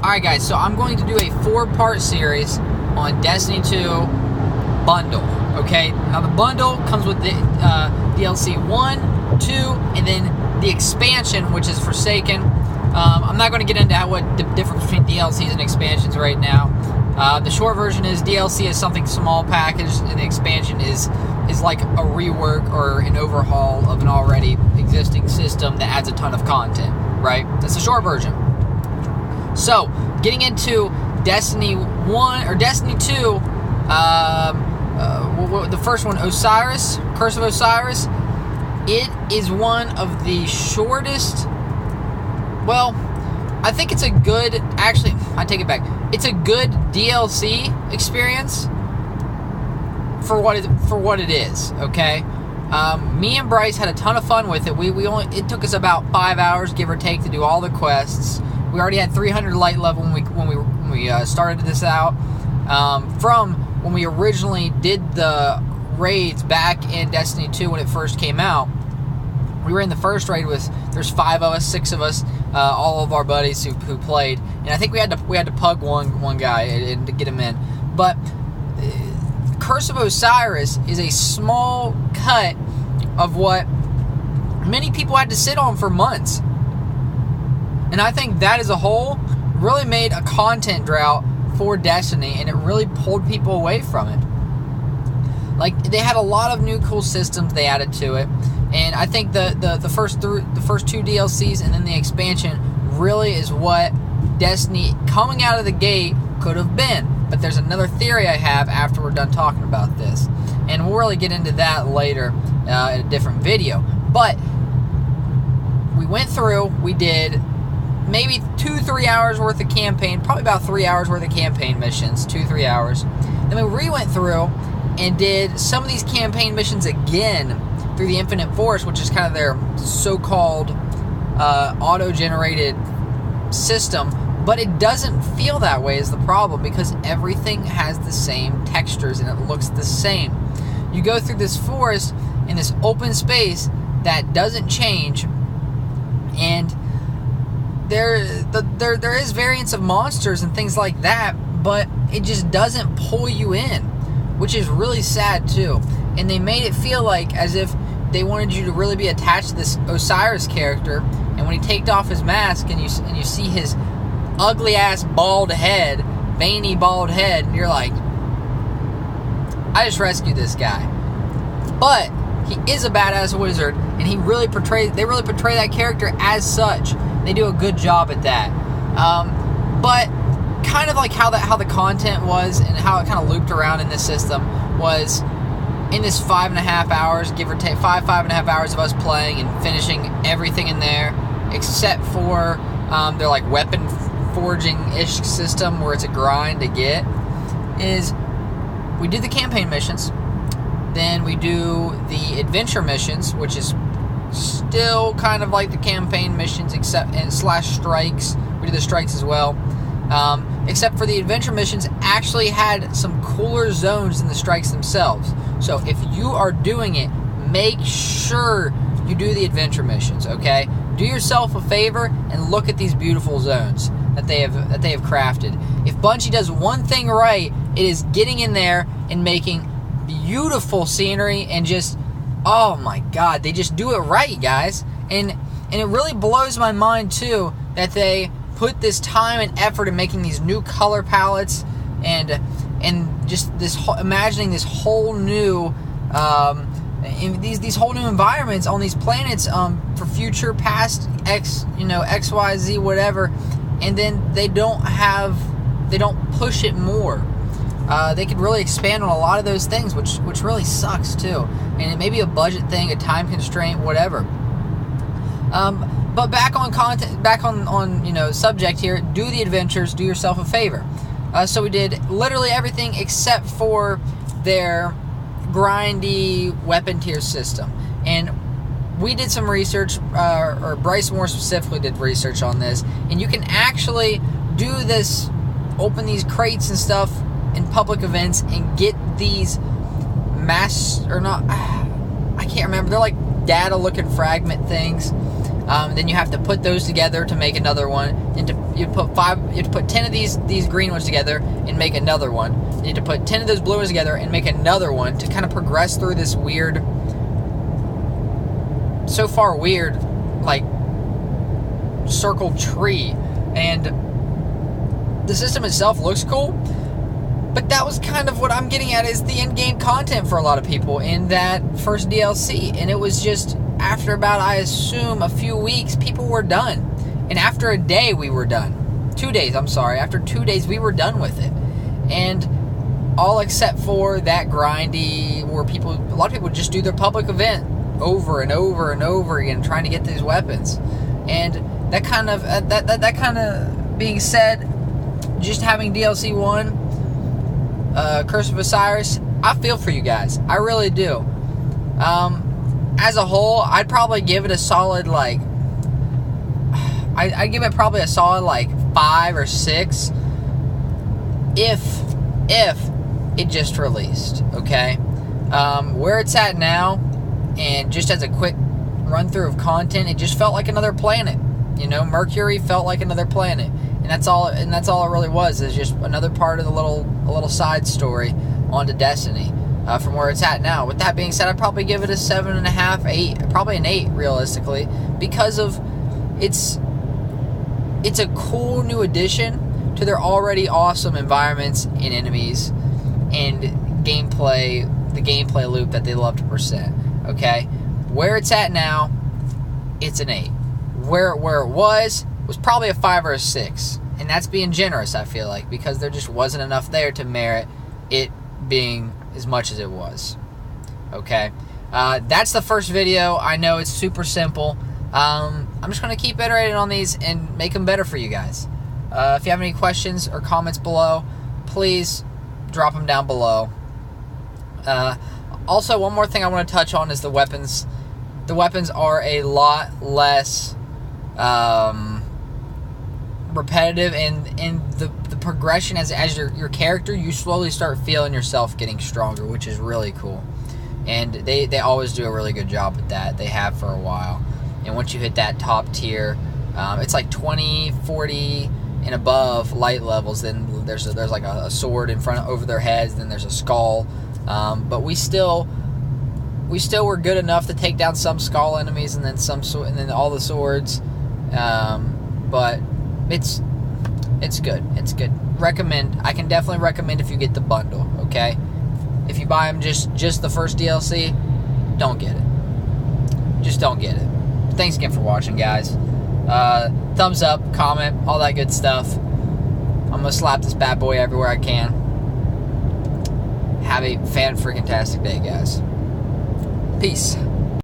Alright guys, so I'm going to do a 4-part series on Destiny 2 bundle, okay? Now the bundle comes with the DLC1, 2, and then the expansion, which is Forsaken. I'm not going to get into what the difference between DLCs and expansions right now. The short version is DLC is something small packaged, and the expansion is like a rework or an overhaul of an already existing system that adds a ton of content, right? That's the short version. So, getting into Destiny 1, or Destiny 2, the first one, Osiris, Curse of Osiris, it is one of the shortest, well, I think it's a good, actually, I take it back, it's a good DLC experience for what it is, okay? Me and Bryce had a ton of fun with it. It took us about 5 hours, give or take, to do all the quests. We already had 300 light level when we started this out. From when we originally did the raids back in Destiny 2 when it first came out, we were in the first raid there's 5 of us, 6 of us, all of our buddies who played, and I think we had to pug one guy and to get him in. But Curse of Osiris is a small cut of what many people had to sit on for months. And I think that as a whole really made a content drought for Destiny, and it really pulled people away from it. Like, they had a lot of new cool systems they added to it, and I think the first 2 DLCs and then the expansion really is what Destiny coming out of the gate could have been. But there's another theory I have after we're done talking about this, and we'll really get into that later in a different video. But we went through, we did maybe 2-3 hours worth of campaign, probably about 3 hours worth of campaign missions, 2-3 hours. Then we went through and did some of these campaign missions again through the Infinite Force, which is kind of their so-called auto-generated system. But it doesn't feel that way is the problem, because everything has the same textures and it looks the same. You go through this forest in this open space that doesn't change, and there is variants of monsters and things like that, but it just doesn't pull you in, which is really sad too. And they made it feel like as if they wanted you to really be attached to this Osiris character, and when he taked off his mask and you see his ugly ass bald head, veiny bald head, and you're like, I just rescued this guy. But he is a badass wizard, and they really portray that character as such. They do a good job at that. But kind of like how the content was and how it kind of looped around in this system was in this 5.5 hours, give or take 5.5 hours of us playing and finishing everything in there, except for their like weapon forging-ish system where it's a grind to get, is we do the campaign missions, then we do the adventure missions, which is still kind of like the campaign missions, except slash strikes. We do the strikes as well, except for the adventure missions actually had some cooler zones than the strikes themselves. So if you are doing it, make sure you do the adventure missions, okay? Do yourself a favor and look at these beautiful zones that they have crafted. If Bungie does one thing right, it is getting in there and making beautiful scenery, and just, oh my god, they just do it right, guys. And it really blows my mind too that they put this time and effort in making these new color palettes and just this imagining this whole new in these whole new environments on these planets for future past XYZ whatever, and then they don't push it more. They could really expand on a lot of those things, which really sucks too. And it may be a budget thing, a time constraint, whatever. But back on content, back on subject here. Do the adventures. Do yourself a favor. So we did literally everything except for their grindy weapon tier system, and we did some research, or Bryce more specifically did research on this, and you can actually do this, open these crates and stuff in public events and get these I can't remember, they're like data looking fragment things Then you have to put those together to make another one. And you have to put 10 of these green ones together and make another one. You need to put 10 of those blue ones together and make another one to kind of progress through this weird, so far weird, like, circle tree. And the system itself looks cool, but that was kind of what I'm getting at, is the in-game content for a lot of people in that first DLC. And it was just, after about, I assume, a few weeks, people were done. And after a day, we were done. 2 days, I'm sorry. After 2 days, we were done with it. And all except for that grindy, where a lot of people just do their public event over and over and over again, trying to get these weapons. And that kind of being said, just having DLC 1, Curse of Osiris, I feel for you guys. I really do. As a whole, I'd probably give it a solid, like, I'd give it probably a solid, like, 5 or 6 if it just released, okay? Where it's at now, and just as a quick run through of content, it just felt like another planet. You know, Mercury felt like another planet, and that's all it really was, is just another part of a little side story onto Destiny. From where it's at now. With that being said, I'd probably give it a 7.5, 8, probably an 8 realistically, because of it's a cool new addition to their already awesome environments and enemies and gameplay, the gameplay loop that they love to present. Okay, where it's at now, it's an 8. Where it was probably a 5 or a 6, and that's being generous, I feel like, because there just wasn't enough there to merit it being as much as it was. Okay, that's the first video. I know it's super simple. I'm just going to keep iterating on these and make them better for you guys. If you have any questions or comments below, please drop them down below. Also, one more thing I want to touch on is the weapons. The weapons are a lot less repetitive, and the progression as your character, you slowly start feeling yourself getting stronger, which is really cool. And they always do a really good job with that. They have for a while. And once you hit that top tier, it's like 20, 40 and above light levels, then there's like a sword in front over their heads, then there's a skull. But we still were good enough to take down some skull enemies, and then all the swords. But it's good. It's good. I can definitely recommend if you get the bundle, okay? If you buy them just the first DLC, don't get it. Just don't get it. Thanks again for watching, guys. Thumbs up, comment, all that good stuff. I'm going to slap this bad boy everywhere I can. Have a fan-freaking-tastic day, guys. Peace.